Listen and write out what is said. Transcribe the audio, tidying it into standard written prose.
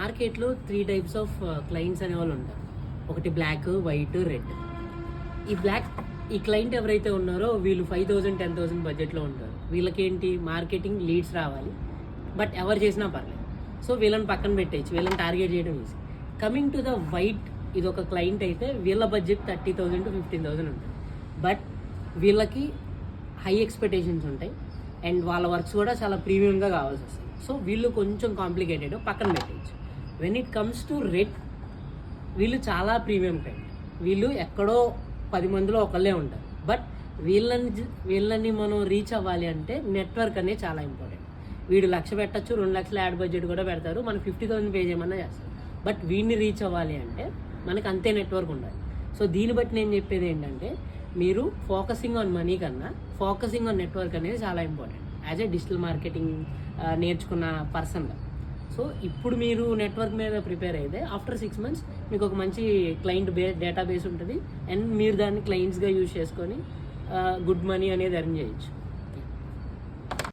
మార్కెట్లో 3 types of clients అనేవాళ్ళు ఉంటారు. ఒకటి బ్లాక్, వైట్, రెడ్. ఈ క్లయింట్ ఎవరైతే ఉన్నారో వీళ్ళు 5,000, 10,000 బడ్జెట్లో ఉంటారు. వీళ్ళకేంటి మార్కెటింగ్ లీడ్స్ రావాలి, బట్ ఎవరు చేసినా పర్లేదు. సో వీళ్ళని పక్కన పెట్టేయచ్చు, వీళ్ళని టార్గెట్ చేయడం easy. Coming to the white, ఇది ఒక క్లయింట్ అయితే వీళ్ళ బడ్జెట్ 30,000 to 15,000 ఉంటుంది. బట్ వీళ్ళకి హై ఎక్స్పెక్టేషన్స్ ఉంటాయి అండ్ వాళ్ళ వర్క్స్ కూడా చాలా ప్రీమియంగా కావాల్సి వస్తుంది. సో వీళ్ళు కొంచెం కాంప్లికేటెడ్, పక్కన పెట్టేయచ్చు. When it comes to red, వీళ్ళు చాలా ప్రీమియం క్లయింట్. వీళ్ళు ఎక్కడో 10 మందిలో ఒకళ్ళే ఉంటారు. బట్ వీళ్ళని మనం రీచ్ అవ్వాలి అంటే నెట్వర్క్ అనేది చాలా ఇంపార్టెంట్. వీడు 1,00,000 పెట్టచ్చు, 2 లక్షల యాడ్ బడ్జెట్ కూడా పెడతారు, మనం 50,000 పే చేయమన్నా చేస్తారు. బట్ వీడిని రీచ్ అవ్వాలి అంటే మనకు అంతే నెట్వర్క్ ఉండాలి. సో దీన్ని బట్టి నేను చెప్పేది ఏంటంటే, మీరు ఫోకసింగ్ ఆన్ మనీ కన్నా ఫోకసింగ్ ఆన్ నెట్వర్క్ అనేది చాలా important as a digital marketing నేర్చుకున్న పర్సన్గా. సో ఇప్పుడు మీరు నెట్వర్క్ మీద ప్రిపేర్ అయితే ఆఫ్టర్ 6 months మీకు ఒక మంచి క్లయింట్ డేటాబేస్ ఉంటుంది అండ్ మీరు దాన్ని క్లయింట్స్గా యూజ్ చేసుకొని గుడ్ మనీ అనేది ఎర్న్ చేయొచ్చు.